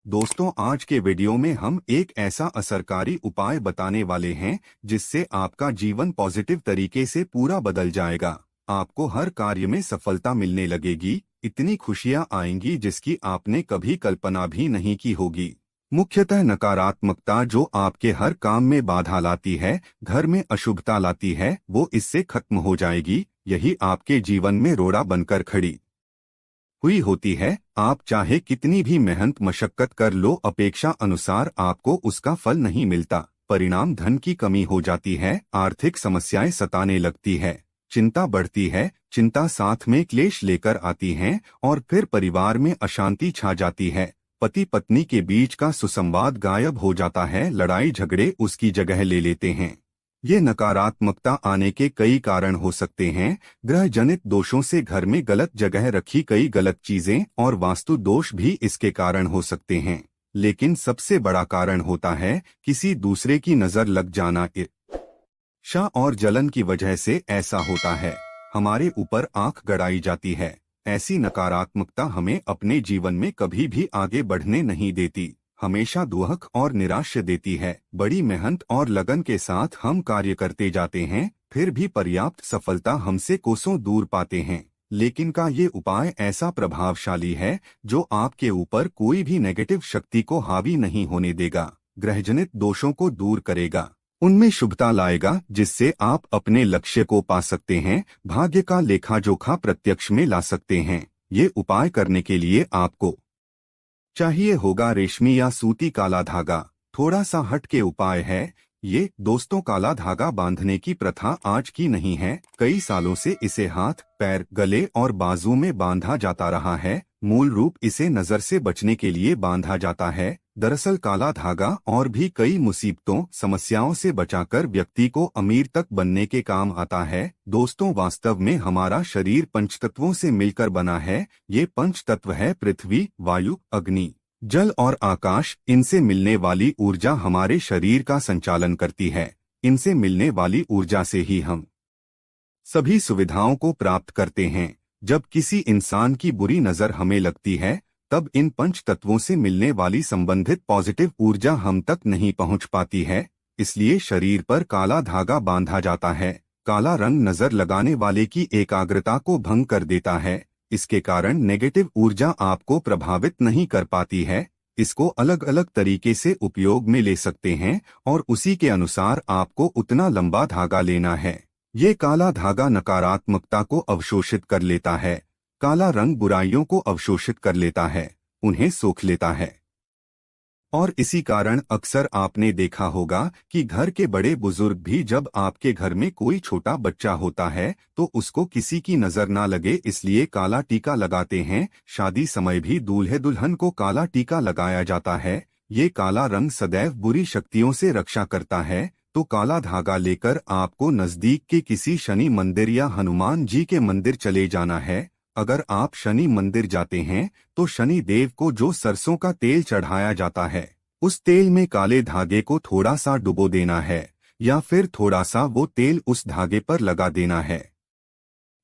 दोस्तों, आज के वीडियो में हम एक ऐसा असरकारी उपाय बताने वाले हैं जिससे आपका जीवन पॉजिटिव तरीके से पूरा बदल जाएगा। आपको हर कार्य में सफलता मिलने लगेगी, इतनी खुशियां आएंगी जिसकी आपने कभी कल्पना भी नहीं की होगी। मुख्यतः नकारात्मकता जो आपके हर काम में बाधा लाती है, घर में अशुभता लाती है, वो इससे खत्म हो जाएगी। यही आपके जीवन में रोड़ा बनकर खड़ी हुई होती है। आप चाहे कितनी भी मेहनत मशक्कत कर लो, अपेक्षा अनुसार आपको उसका फल नहीं मिलता। परिणाम धन की कमी हो जाती है, आर्थिक समस्याएं सताने लगती है, चिंता बढ़ती है, चिंता साथ में क्लेश लेकर आती हैं और फिर परिवार में अशांति छा जाती है। पति पत्नी के बीच का सुसंवाद गायब हो जाता है, लड़ाई झगड़े उसकी जगह ले लेते हैं। ये नकारात्मकता आने के कई कारण हो सकते हैं। ग्रह जनित दोषों से घर में गलत जगह रखी कई गलत चीजें और वास्तु दोष भी इसके कारण हो सकते हैं। लेकिन सबसे बड़ा कारण होता है किसी दूसरे की नजर लग जाना। ईर्ष्या और जलन की वजह से ऐसा होता है। हमारे ऊपर आंख गड़ाई जाती है। ऐसी नकारात्मकता हमें अपने जीवन में कभी भी आगे बढ़ने नहीं देती, हमेशा दुख और निराशा देती है। बड़ी मेहनत और लगन के साथ हम कार्य करते जाते हैं, फिर भी पर्याप्त सफलता हमसे कोसों दूर पाते हैं। लेकिन का ये उपाय ऐसा प्रभावशाली है जो आपके ऊपर कोई भी नेगेटिव शक्ति को हावी नहीं होने देगा, ग्रहजनित दोषों को दूर करेगा, उनमें शुभता लाएगा, जिससे आप अपने लक्ष्य को पा सकते हैं, भाग्य का लेखा जोखा प्रत्यक्ष में ला सकते हैं। ये उपाय करने के लिए आपको चाहिए होगा रेशमी या सूती काला धागा। थोड़ा सा हट के उपाय है ये। दोस्तों, काला धागा बांधने की प्रथा आज की नहीं है, कई सालों से इसे हाथ, पैर, गले और बाजू में बांधा जाता रहा है। मूल रूप इसे नजर से बचने के लिए बांधा जाता है। दरअसल काला धागा और भी कई मुसीबतों समस्याओं से बचाकर व्यक्ति को अमीर तक बनने के काम आता है। दोस्तों, वास्तव में हमारा शरीर पंचतत्वों से मिलकर बना है। ये पंच तत्व है पृथ्वी, वायु, अग्नि, जल और आकाश। इनसे मिलने वाली ऊर्जा हमारे शरीर का संचालन करती है। इनसे मिलने वाली ऊर्जा से ही हम सभी सुविधाओं को प्राप्त करते हैं। जब किसी इंसान की बुरी नजर हमें लगती है, तब इन पंच तत्वों से मिलने वाली संबंधित पॉजिटिव ऊर्जा हम तक नहीं पहुंच पाती है। इसलिए शरीर पर काला धागा बांधा जाता है। काला रंग नजर लगाने वाले की एकाग्रता को भंग कर देता है। इसके कारण नेगेटिव ऊर्जा आपको प्रभावित नहीं कर पाती है। इसको अलग अलग तरीके से उपयोग में ले सकते हैं और उसी के अनुसार आपको उतना लंबा धागा लेना है। ये काला धागा नकारात्मकता को अवशोषित कर लेता है। काला रंग बुराइयों को अवशोषित कर लेता है, उन्हें सोख लेता है। और इसी कारण अक्सर आपने देखा होगा कि घर के बड़े बुजुर्ग भी जब आपके घर में कोई छोटा बच्चा होता है तो उसको किसी की नजर ना लगे इसलिए काला टीका लगाते हैं। शादी समय भी दूल्हे दुल्हन को काला टीका लगाया जाता है। ये काला रंग सदैव बुरी शक्तियों से रक्षा करता है। तो काला धागा लेकर आपको नजदीक के किसी शनि मंदिर या हनुमान जी के मंदिर चले जाना है। अगर आप शनि मंदिर जाते हैं तो शनि देव को जो सरसों का तेल चढ़ाया जाता है, उस तेल में काले धागे को थोड़ा सा डुबो देना है या फिर थोड़ा सा वो तेल उस धागे पर लगा देना है।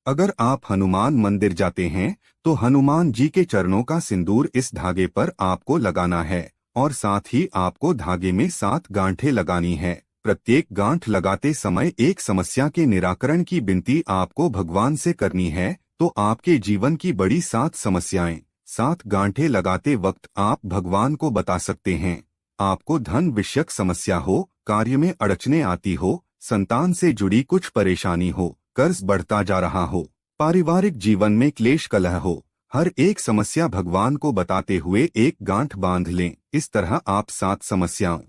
अगर आप हनुमान मंदिर जाते हैं तो हनुमान जी के चरणों का सिंदूर इस धागे पर आपको लगाना है और साथ ही आपको धागे में 7 गांठें लगानी है। प्रत्येक गांठ लगाते समय एक समस्या के निराकरण की विनती आपको भगवान से करनी है। तो आपके जीवन की बड़ी 7 समस्याएं 7 गांठें लगाते वक्त आप भगवान को बता सकते हैं। आपको धन विषयक समस्या हो, कार्य में अड़चने आती हो, संतान से जुड़ी कुछ परेशानी हो, कर्ज बढ़ता जा रहा हो, पारिवारिक जीवन में क्लेश कलह हो, हर एक समस्या भगवान को बताते हुए एक गांठ बांध लें। इस तरह आप 7 समस्याओं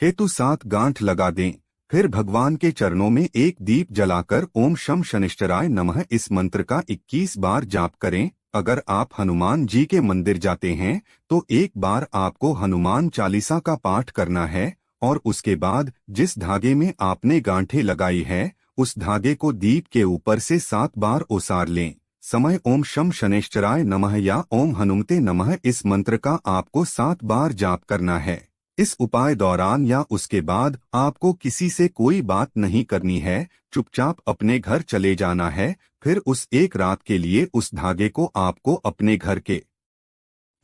हेतु 7 गांठ लगा दें। फिर भगवान के चरणों में एक दीप जलाकर ओम शम शनिश्चराय नमः इस मंत्र का 21 बार जाप करें। अगर आप हनुमान जी के मंदिर जाते हैं तो एक बार आपको हनुमान चालीसा का पाठ करना है और उसके बाद जिस धागे में आपने गांठें लगाई है उस धागे को दीप के ऊपर से 7 बार ओसार लें। समय ओम शम शनिश्चराय नमः या ओम हनुमते नमः इस मंत्र का आपको 7 बार जाप करना है। इस उपाय दौरान या उसके बाद आपको किसी से कोई बात नहीं करनी है, चुपचाप अपने घर चले जाना है। फिर उस एक रात के लिए उस धागे को आपको अपने घर के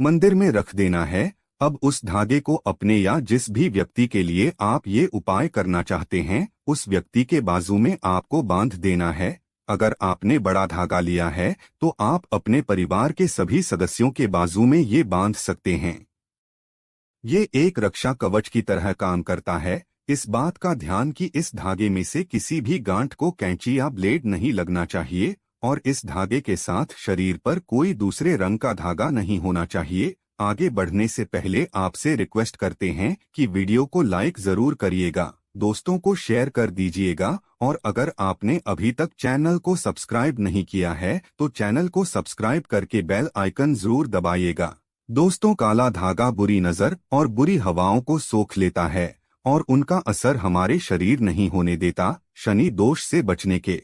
मंदिर में रख देना है। अब उस धागे को अपने या जिस भी व्यक्ति के लिए आप ये उपाय करना चाहते हैं उस व्यक्ति के बाजू में आपको बांध देना है। अगर आपने बड़ा धागा लिया है तो आप अपने परिवार के सभी सदस्यों के बाजू में ये बांध सकते हैं। ये एक रक्षा कवच की तरह काम करता है। इस बात का ध्यान कि इस धागे में से किसी भी गांठ को कैंची या ब्लेड नहीं लगना चाहिए और इस धागे के साथ शरीर पर कोई दूसरे रंग का धागा नहीं होना चाहिए। आगे बढ़ने से पहले आपसे रिक्वेस्ट करते हैं कि वीडियो को लाइक जरूर करिएगा, दोस्तों को शेयर कर दीजिएगा और अगर आपने अभी तक चैनल को सब्सक्राइब नहीं किया है तो चैनल को सब्सक्राइब करके बेल आइकन जरूर दबाइएगा। दोस्तों, काला धागा बुरी नजर और बुरी हवाओं को सोख लेता है और उनका असर हमारे शरीर नहीं होने देता। शनि दोष से बचने के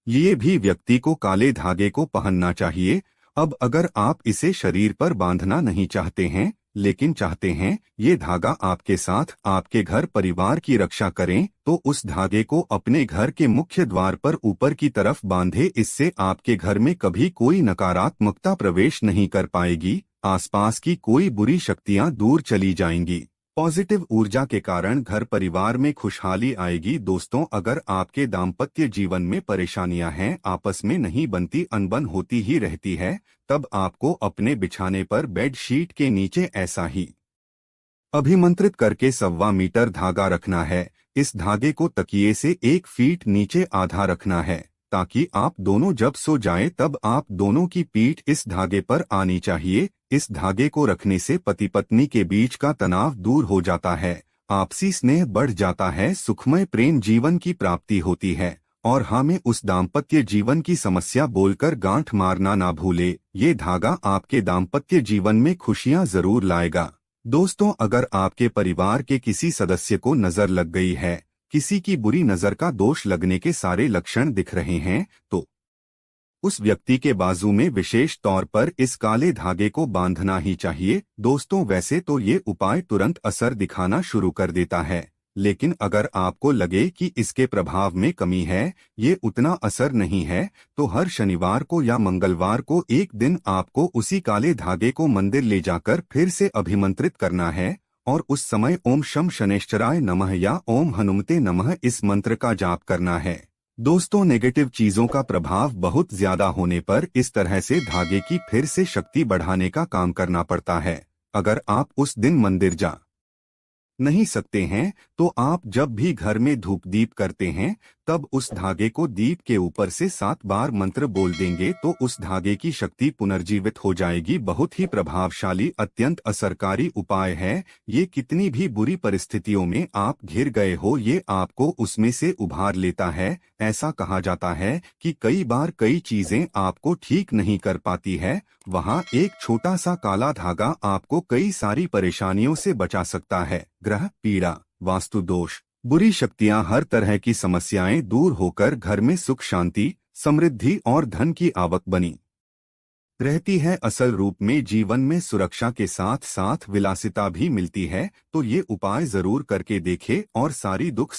लिए भी व्यक्ति को काले धागे को पहनना चाहिए। अब अगर आप इसे शरीर पर बांधना नहीं चाहते हैं लेकिन चाहते हैं ये धागा आपके साथ आपके घर परिवार की रक्षा करें तो उस धागे को अपने घर के मुख्य द्वार पर ऊपर की तरफ बांधे। इससे आपके घर में कभी कोई नकारात्मकता प्रवेश नहीं कर पाएगी। आसपास की कोई बुरी शक्तियां दूर चली जाएंगी। पॉजिटिव ऊर्जा के कारण घर परिवार में खुशहाली आएगी। दोस्तों, अगर आपके दाम्पत्य जीवन में परेशानियां हैं, आपस में नहीं बनती, अनबन होती ही रहती है, तब आपको अपने बिछाने पर बेड शीट के नीचे ऐसा ही अभिमंत्रित करके 1.25 मीटर धागा रखना है। इस धागे को तकिए से 1 फीट नीचे आधा रखना है ताकि आप दोनों जब सो जाएं तब आप दोनों की पीठ इस धागे पर आनी चाहिए। इस धागे को रखने से पति पत्नी के बीच का तनाव दूर हो जाता है, आपसी स्नेह बढ़ जाता है, सुखमय प्रेम जीवन की प्राप्ति होती है और हमें उस दाम्पत्य जीवन की समस्या बोलकर गांठ मारना ना भूले। ये धागा आपके दाम्पत्य जीवन में खुशियां जरूर लाएगा। दोस्तों, अगर आपके परिवार के किसी सदस्य को नजर लग गई है, किसी की बुरी नजर का दोष लगने के सारे लक्षण दिख रहे हैं तो उस व्यक्ति के बाजू में विशेष तौर पर इस काले धागे को बांधना ही चाहिए। दोस्तों, वैसे तो ये उपाय तुरंत असर दिखाना शुरू कर देता है, लेकिन अगर आपको लगे कि इसके प्रभाव में कमी है, ये उतना असर नहीं है, तो हर शनिवार को या मंगलवार को एक दिन आपको उसी काले धागे को मंदिर ले जाकर फिर से अभिमंत्रित करना है और उस समय ओम शम शनैश्चराय नमः या ओम हनुमते नमः इस मंत्र का जाप करना है। दोस्तों, नेगेटिव चीजों का प्रभाव बहुत ज्यादा होने पर इस तरह से धागे की फिर से शक्ति बढ़ाने का काम करना पड़ता है। अगर आप उस दिन मंदिर जा नहीं सकते हैं तो आप जब भी घर में धूप दीप करते हैं तब उस धागे को दीप के ऊपर से 7 बार मंत्र बोल देंगे तो उस धागे की शक्ति पुनर्जीवित हो जाएगी। बहुत ही प्रभावशाली, अत्यंत असरकारी उपाय है। ये कितनी भी बुरी परिस्थितियों में आप घिर गए हो, ये आपको उसमें से उभार लेता है। ऐसा कहा जाता है कि कई बार कई चीजें आपको ठीक नहीं कर पाती है, वहाँ एक छोटा सा काला धागा आपको कई सारी परेशानियों से बचा सकता है। ग्रह पीड़ा, वास्तु दोष, बुरी शक्तियां, हर तरह की समस्याएं दूर होकर घर में सुख शांति, समृद्धि और धन की आवक बनी रहती है। असल रूप में जीवन में सुरक्षा के साथ साथ विलासिता भी मिलती है। तो ये उपाय जरूर करके देखें और सारी दुख